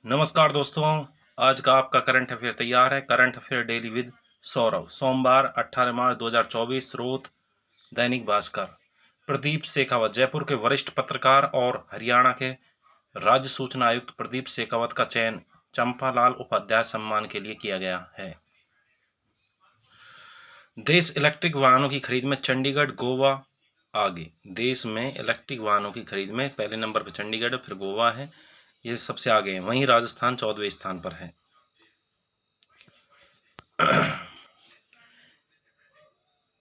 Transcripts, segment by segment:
नमस्कार दोस्तों। आज का आपका करंट अफेयर तैयार है। Current affair daily with Saurabh. सोमवार 18 मार्च 2024 रोज दैनिक भास्कर। प्रदीप शेखावत जयपुर के वरिष्ठ पत्रकार और हरियाणा के राज्य सूचना आयुक्त प्रदीप शेखावत का चयन चंपालाल उपाध्याय सम्मान के लिए किया गया है। देश इलेक्ट्रिक वाहनों की खरीद में चंडीगढ़ गोवा आगे। देश में इलेक्ट्रिक वाहनों की खरीद में पहले नंबर पर चंडीगढ़ है, फिर गोवा है, ये सबसे आगे है। वहीं राजस्थान 14वें स्थान पर है।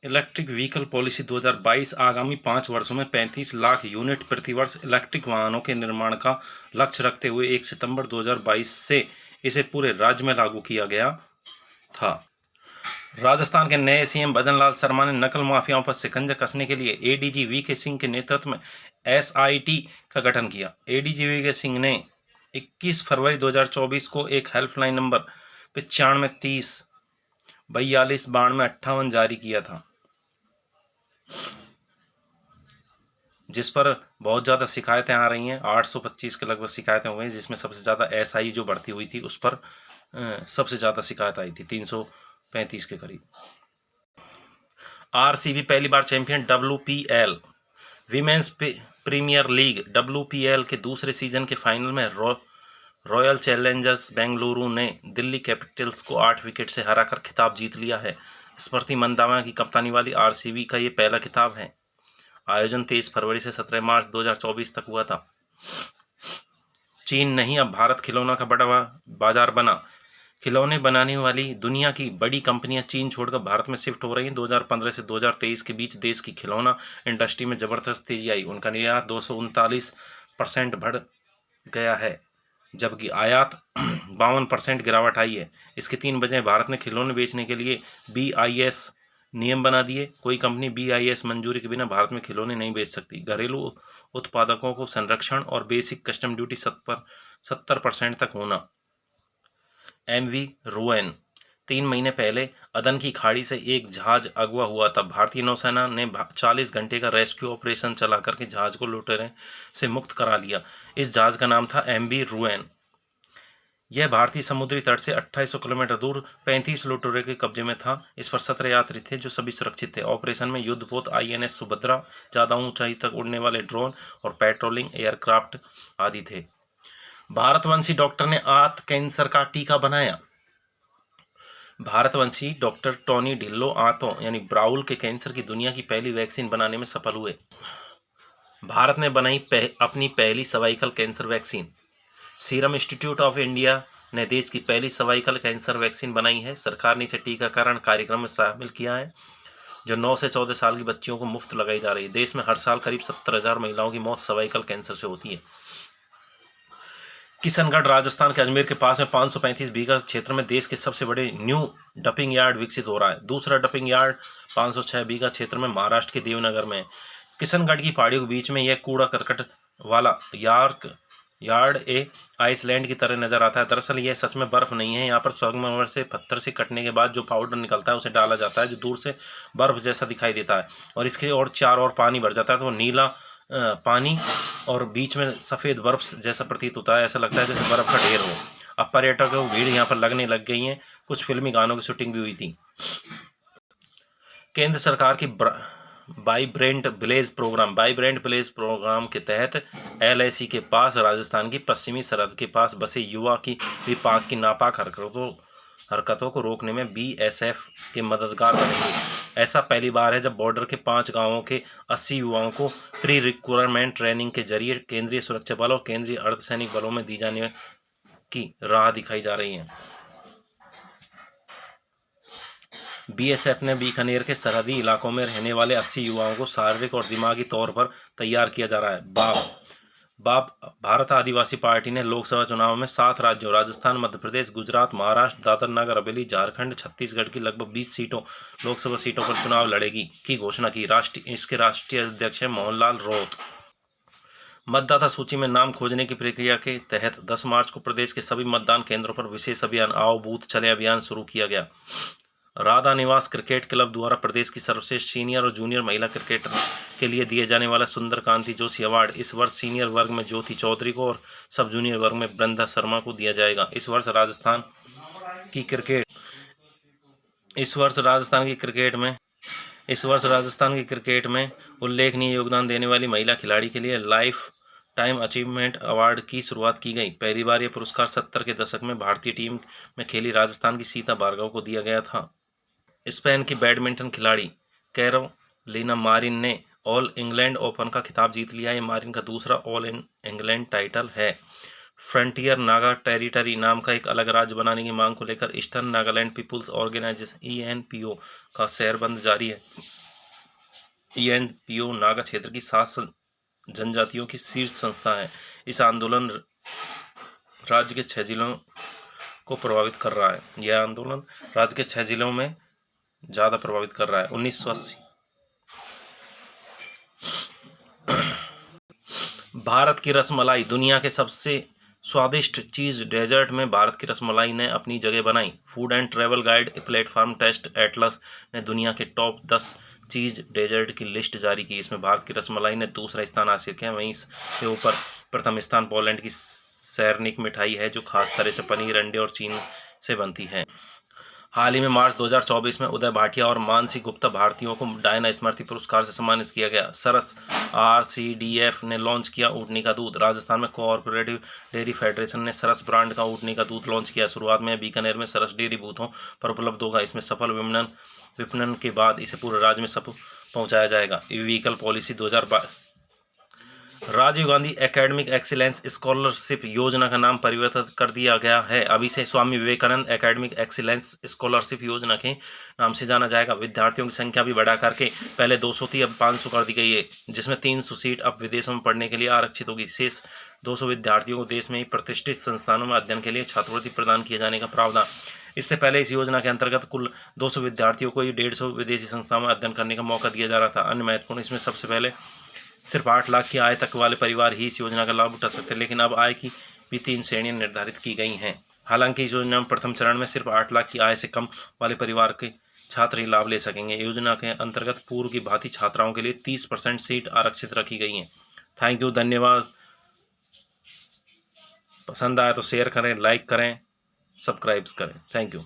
इलेक्ट्रिक व्हीकल पॉलिसी 2022 आगामी 5 वर्षों में 35 लाख यूनिट प्रतिवर्ष इलेक्ट्रिक वाहनों के निर्माण का लक्ष्य रखते हुए 1 सितंबर 2022 से इसे पूरे राज्य में लागू किया गया था। राजस्थान के नए सीएम भजनलाल शर्मा ने नकल माफियाओं पर शिकंजा कसने के लिए एडीजी वीके सिंह के नेतृत्व में एसआईटी का गठन किया। एडीजी वीके सिंह ने 21 फरवरी 2024 को एक हेल्पलाइन नंबर 9530 42 92 58 जारी किया था, जिस पर बहुत ज़्यादा शिकायतें आ रही हैं। 825 के लगभग शिकायतें हो गई, जिसमें सबसे ज़्यादा एसआई जो बढ़ती हुई थी उस पर सबसे ज़्यादा शिकायत आई थी, 335 के करीब। आरसीबी पहली बार champion. WPL women's premier league WPL के दूसरे सीजन के फाइनल में रॉयल चैलेंजर्स बेंगलुरु ने दिल्ली कैपिटल्स को 8 विकेट से हराकर खिताब जीत लिया है। स्मृति मंदाना की कप्तानी वाली आरसीबी का ये पहला खिताब है। आयोजन 23 फरवरी से 17 मार्च 2024 तक हुआ था। चीन नहीं, अब भारत खिलौना का बड़ा बाजार बना। खिलौने बनाने वाली दुनिया की बड़ी कंपनियां चीन छोड़कर भारत में शिफ्ट हो रही हैं। 2015 से 2023 के बीच देश की खिलौना इंडस्ट्री में जबरदस्त तेजी आई। उनका निर्यात 239% बढ़ गया है, जबकि आयात 52% गिरावट आई है। इसकी 3 वजह। भारत ने खिलौने बेचने के लिए BIS नियम बना दिए। कोई कंपनी BIS मंजूरी के बिना भारत में खिलौने नहीं बेच सकती। घरेलू उत्पादकों को संरक्षण और बेसिक कस्टम ड्यूटी 70% तक होना। MV ruin. 3 महीने पहले अदन की खाड़ी से एक जहाज अगवा हुआ था। भारतीय नौसेना ने 40 घंटे का रेस्क्यू ऑपरेशन चला करके जहाज को लुटेरे से मुक्त करा लिया। इस जहाज का नाम था MV रुएन। यह भारतीय समुद्री तट से 2800 किलोमीटर दूर 35 लुटेरों के कब्जे में था। इस पर 17 यात्री थे जो सभी सुरक्षित थे। ऑपरेशन में युद्धपोत INS सुभद्रा, ज़्यादा ऊंचाई तक उड़ने वाले ड्रोन और पेट्रोलिंग एयरक्राफ्ट आदि थे। भारतवंशी डॉक्टर ने आंत कैंसर का टीका बनाया। भारतवंशी डॉक्टर टॉनी ढिल्लो आंतों यानी ब्राउल के कैंसर की दुनिया की पहली वैक्सीन बनाने में सफल हुए। भारत ने बनाई अपनी पहली cervical cancer vaccine. Serum institute of India ने देश की पहली सर्वाइकल कैंसर वैक्सीन बनाई है। सरकार ने इसे टीकाकरण कार्यक्रम में शामिल किया है, जो 9 से 14 साल की बच्चियों को मुफ्त लगाई जा रही है। देश में हर साल करीब 70,000 महिलाओं की मौत सर्वाइकल कैंसर से होती है। किशनगढ़ राजस्थान के अजमेर के पास में 535 बीघा क्षेत्र में देश के सबसे बड़े न्यू डंपिंग यार्ड विकसित हो रहा है। दूसरा डंपिंग यार्ड 506 बीघा क्षेत्र में महाराष्ट्र के देवनगर में। किशनगढ़ की पहाड़ियों के बीच में यह कूड़ा करकट वाला यार्ड आइसलैंड की तरह नजर आता है। दरअसल यह सच में बर्फ नहीं है। यहाँ पर संगमरमर से पत्थर से कटने के बाद जो पाउडर निकलता है उसे डाला जाता है, जो दूर से बर्फ जैसा दिखाई देता है, और इसके और चार और पानी भर जाता है तो वो नीला पानी और बीच में सफ़ेद बर्फ जैसा प्रतीत होता है। ऐसा लगता है जैसे बर्फ का ढेर हो। अब पर्यटकों की भीड़ यहाँ पर लगने लग गई है। कुछ फिल्मी गानों की शूटिंग भी हुई थी। केंद्र सरकार की वाइब्रेंट विलेज प्रोग्राम के तहत LIC के पास राजस्थान की पश्चिमी सरहद के पास बसे युवा की विपाक की नापाक हरकतों को रोकने में BSF के मददगार बनेंगे। ऐसा पहली बार है जब बॉर्डर के 5 गांवों के 80 युवाओं को प्री रिक्रूटमेंट ट्रेनिंग के जरिए केंद्रीय सुरक्षा बल और केंद्रीय अर्धसैनिक बलों में दी जाने की राह दिखाई जा रही है। BSF ने बीकानेर के सरहदी इलाकों में रहने वाले 80 युवाओं को शारीरिक और दिमागी तौर पर तैयार किया जा रहा है। भारत आदिवासी पार्टी ने लोकसभा चुनाव में 7 राज्यों राजस्थान, मध्य प्रदेश, गुजरात, महाराष्ट्र, दादर नगर हवेली, झारखंड, छत्तीसगढ़ की लगभग 20 लोकसभा सीटों पर चुनाव लड़ेगी की घोषणा की। इसके राष्ट्रीय अध्यक्ष हैं मोहनलाल रौत। मतदाता सूची में नाम खोजने की प्रक्रिया के तहत 10 मार्च को प्रदेश के सभी मतदान केंद्रों पर विशेष अभियान आओ बूथ चले अभियान शुरू किया गया। राधा निवास क्रिकेट क्लब द्वारा प्रदेश की सर्वश्रेष्ठ सीनियर और जूनियर महिला क्रिकेटर के लिए दिए जाने वाला सुंदर कांति जोशी अवार्ड इस वर्ष सीनियर वर्ग में ज्योति चौधरी को और सब जूनियर वर्ग में वृंदा शर्मा को दिया जाएगा। इस वर्ष राजस्थान की क्रिकेट में उल्लेखनीय योगदान देने वाली महिला खिलाड़ी के लिए लाइफ टाइम अचीवमेंट अवार्ड की शुरुआत की गई। पहली बार यह पुरस्कार 70 के दशक में भारतीय टीम में खेली राजस्थान की सीता भार्गव को दिया गया था। स्पेन की बैडमिंटन खिलाड़ी कैरोलिना मारिन ने ऑल इंग्लैंड ओपन का खिताब जीत लिया। ये मारिन का दूसरा ऑल इंग्लैंड टाइटल है। फ्रंटियर नागा टेरिटरी नाम का एक अलग राज्य बनाने की मांग को लेकर eastern Nagaland peoples organization ENPO का शहरबंद जारी है। ENPO नागा क्षेत्र की 7 जनजातियों की शीर्ष संस्था है। इस आंदोलन राज्य के 6 जिलों को प्रभावित कर रहा है। यह आंदोलन राज्य के 6 जिलों में ज़्यादा प्रभावित कर रहा है। 1980 भारत की रसमलाई दुनिया के सबसे स्वादिष्ट चीज़ डेजर्ट में भारत की रसमलाई ने अपनी जगह बनाई। Food and travel guide platform taste atlas ने दुनिया के टॉप 10 चीज़ डेजर्ट की लिस्ट जारी की। इसमें भारत की रसमलाई ने दूसरा स्थान हासिल किया। वहीं इसके ऊपर प्रथम स्थान पोलैंड की सैरनिक मिठाई है जो खास तरह से पनीर, अंडे और चीनी से बनती है। हाल ही में मार्च 2024 में उदय भाटिया और मानसी गुप्ता भारतीयों को डायना स्मृति पुरस्कार से सम्मानित किया गया। सरस RCDF ने लॉन्च किया ऊँटनी का दूध। राजस्थान में कोऑपरेटिव डेयरी फेडरेशन ने सरस ब्रांड का ऊँटनी का दूध लॉन्च किया। शुरुआत में बीकानेर में सरस डेयरी बूथों पर उपलब्ध होगा। इसमें सफल विपणन के बाद इसे पूरे राज्य में सब पहुँचाया जाएगा। Vehicle policy 2022 Rajiv Gandhi academic excellence scholarship योजना का नाम परिवर्तित कर दिया गया है। अभी से Swami Vivekananda academic excellence scholarship योजना के नाम से जाना जाएगा। विद्यार्थियों की संख्या भी बढ़ा करके पहले 200 थी, अब 500 कर दी गई है, जिसमें 300 सीट अब विदेशों में पढ़ने के लिए आरक्षित होगी। शेष 200 विद्यार्थियों को देश में ही प्रतिष्ठित संस्थानों में अध्ययन के लिए छात्रवृत्ति प्रदान किए जाने का प्रावधान। इससे पहले इस योजना के अंतर्गत कुल 200 विद्यार्थियों को 150 विदेशी संस्थाओं में अध्ययन करने का मौका दिया जा रहा था। अन्य महत्वपूर्ण इसमें सबसे पहले सिर्फ 8 लाख की आय तक वाले परिवार ही इस योजना का लाभ उठा सकते हैं, लेकिन अब आय की भी 3 श्रेणियां निर्धारित की गई हैं। हालांकि इस योजना में प्रथम चरण में सिर्फ 8 लाख की आय से कम वाले परिवार के छात्र ही लाभ ले सकेंगे। योजना के अंतर्गत पूर्व की भांति छात्राओं के लिए 30% सीट आरक्षित रखी गई हैं। थैंक यू, धन्यवाद। पसंद आया तो शेयर करें, लाइक करें, सब्सक्राइब करें। Thank you.